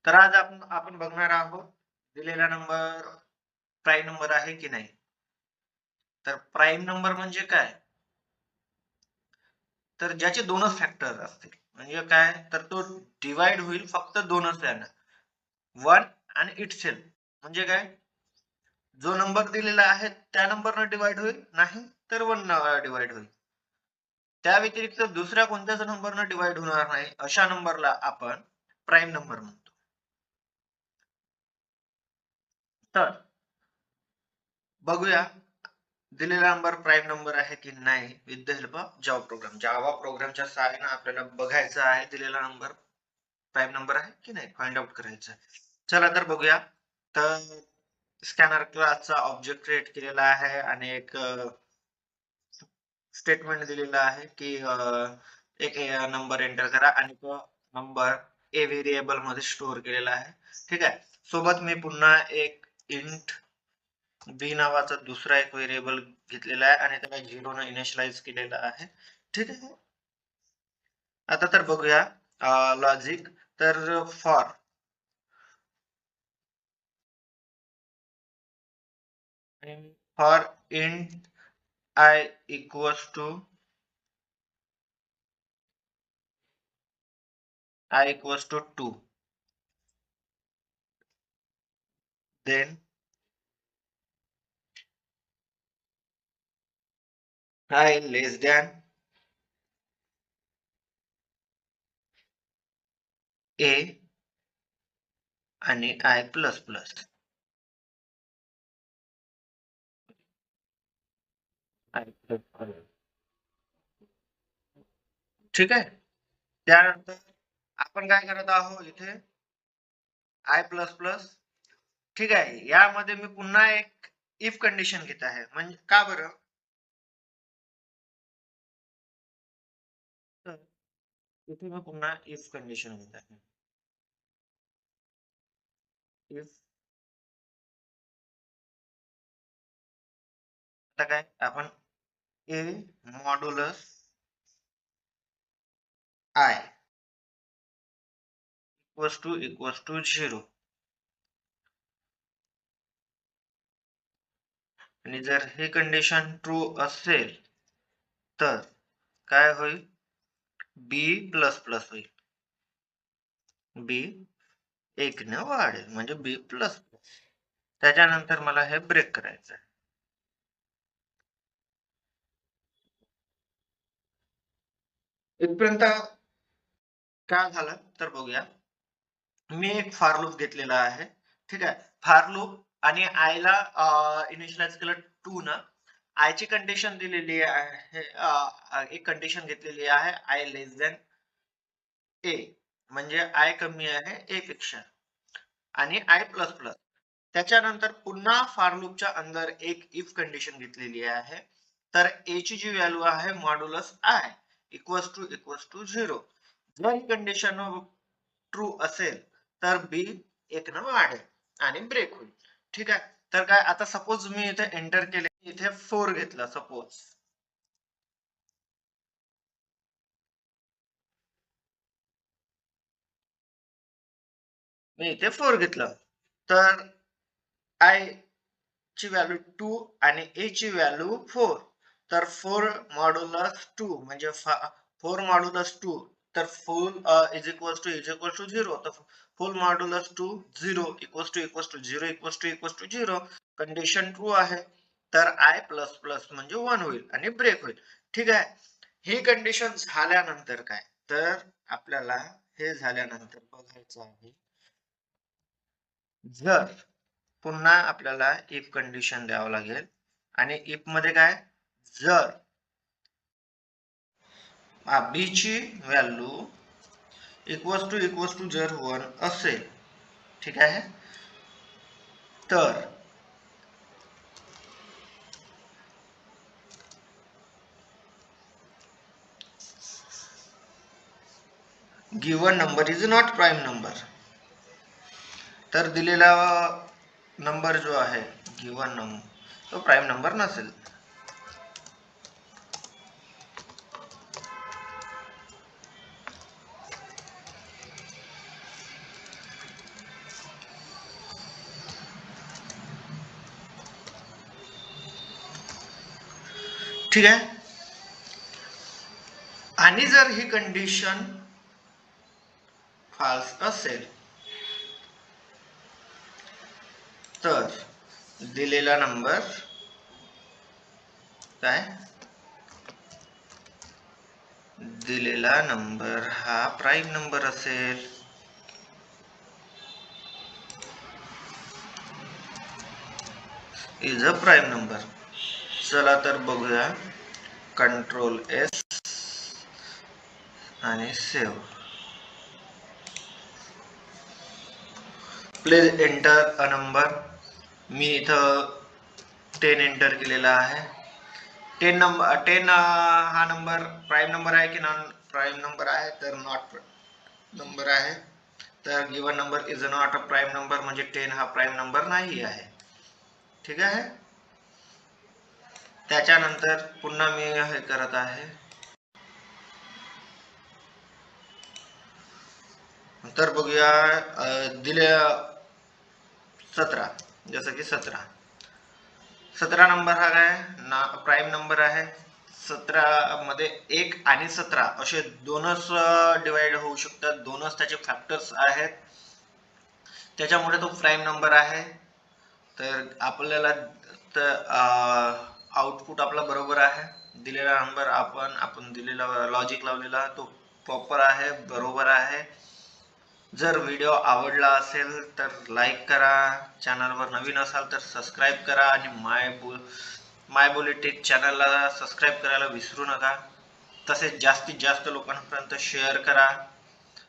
तर आज आपण बघणार आहोत दिलेला नंबर प्राईम नंबर आहे की नाही. तर प्राईम नंबर म्हणजे काय? तर ज्याचे दोनच फॅक्टर असतील. म्हणजे काय? तर तो डिव्हाईड होईल फक्त दोनच यानं. 1 आणि इटसेल्फ. म्हणजे काय? जो नंबर दिलेला आहे त्या नंबरनं डिव्हाईड होईल, नाही तर 1 न डिव्हाईड होईल. त्या व्यतिरिक्त दुसऱ्या कोणत्याच नंबरनं डिव्हाईड होणार नाही, अशा नंबरला आपण प्राईम नंबर म्हणतो. तर बघूया दिलेला नंबर प्राईम नंबर आहे की नाही with the help of Java program. जावा प्रोग्रामच्या सहाय्याने आपल्याला बघायचं आहे दिलेला नंबर प्राईम नंबर आहे की नाही, फाइंड आउट करायचं आहे. चला तर बघूया. तर स्कॅनर क्लासचा ऑब्जेक्ट क्रिएट केलेला आहे आणि एक स्टेटमेंट दिलेलं आहे की एक नंबर एंटर करा आणि तो नंबर ए व्हेरिएबल मध्ये स्टोअर केलेला आहे. ठीक आहे. सोबत मी पुन्हा एक इंट बी नावाचा दुसरा एक व्हेरिएबल घेतलेला आहे आणि त्याला 0 ने इनिशियलाइज केलेला आहे. ठीक आहे. आता तर बघूया लॉजिक. तर for int I equals to I equals to 2, then I less than a आणि I plus plus. I plus plus. ठीक आहे. त्यानंतर आपण काय करत आहोत इथे I plus plus. ठीक आहे. यामध्ये मी पुन्हा एक इफ कंडिशन घेत आहे. म्हणजे का बरं? तर इथे मी पुन्हा इफ कंडिशन घेत आहे. इफ आता काय आपण a modulus I equals to 0 आणि जर ही कंडिशन ट्रू असेल तर काय होईल? b प्लस प्लस होईल. b 1 ने वाढेल म्हणजे b प्लस प्लस. त्याच्यानंतर मला हे ब्रेक करायचं आहे. इथपर्यंत काय झालं तर बघूया. मी एक फॉर लूप घेतलेला आहे. ठीक आहे. फॉर लूप आणि आय ला इनिशियलाइज केलं 2 न. आय ची कंडिशन दिलेली आहे, एक कंडिशन घेतलेली आहे आय लेस दॅन ए, म्हणजे आय कमी आहे ए पेक्षा आणि आय प्लस प्लस. त्याच्यानंतर पुन्हा फॉर लूपच्या अंदर एक इफ कंडिशन घेतलेली आहे. तर ए ची जी व्हॅल्यू आहे मॉड्युलस आय इक्वल्स टू 0. जर ही कंडिशन ट्रू असेल तर बी 1 न वाढेल आणि ब्रेक होईल. ठीक आहे. तर काय आता सपोज मी इथे एंटर केले, इथे 4 घेतला सपोज. मी इथे 4 घेतलं तर आय ची व्हॅल्यू 2 आणि ए ची व्हॅल्यू 4. तर 4 मॉड्युलस 2 म्हणजे 4 मॉड्युलस 2 तर फुल इज इक्वल्स टू 0. तर full modulus 2 0 equals to 0. Condition true आहे. तर आय प्लस प्लस म्हणजे 1 होईल आणि ब्रेक होईल. ठीक आहे. ही कंडिशन झाल्यानंतर काय तर आपल्याला हे झाल्यानंतर बघायचं आहे. जर पुन्हा आपल्याला इफ कंडिशन द्यावं लागेल आणि इफ मध्ये काय जर बी ची व्हॅल्यू इक्वल्स टू जर 1 असेल, ठीक आहे, तर given number is not prime number. तर दिलेला नंबर जो आहे गिवन नंबर तो प्राईम नंबर नसेल. ठीक आहे. आणि जर ही कंडिशन फाल्स असेल तर दिलेला नंबर काय, दिलेला नंबर हा प्राईम नंबर असेल. Is a prime number. चला तर बघूया. कंट्रोल एस आणि save. Please enter a number. मी इथं 10 एंटर केलेला आहे. 10 हा नंबर प्राईम नंबर आहे की नॉन प्राईम नंबर आहे, तर नॉट नंबर आहे. तर given number is not a prime number, म्हणजे 10 हा प्राईम नंबर नाही आहे. ठीक आहे. त्याच्यानंतर पुन्हा मी हे करत आहे. तर बघूया. दिले 17, जसं की 17 नंबर हा काय प्राईम नंबर आहे. 17 मध्ये 1 आणि 17 असे दोनच डिवाइड होऊ शकतात, दोनच त्याचे फॅक्टर्स आहेत, त्याच्यामुळे तो प्राईम नंबर आहे. तर आपल्याला आउटपुट आपला बरोबर आहे. दिलेला नंबर आपण दिलेला लॉजिक लावलेला तो प्रॉपर आहे, बरोबर आहे. जर व्हिडिओ आवडला असेल तर लाईक करा, चॅनलवर नवीन असाल तर सबस्क्राईब करा आणि माय बोली टेक चॅनलला सबस्क्राईब करायला विसरू नका. तसेच जास्तीत जास्त लोकांपर्यंत शेअर करा.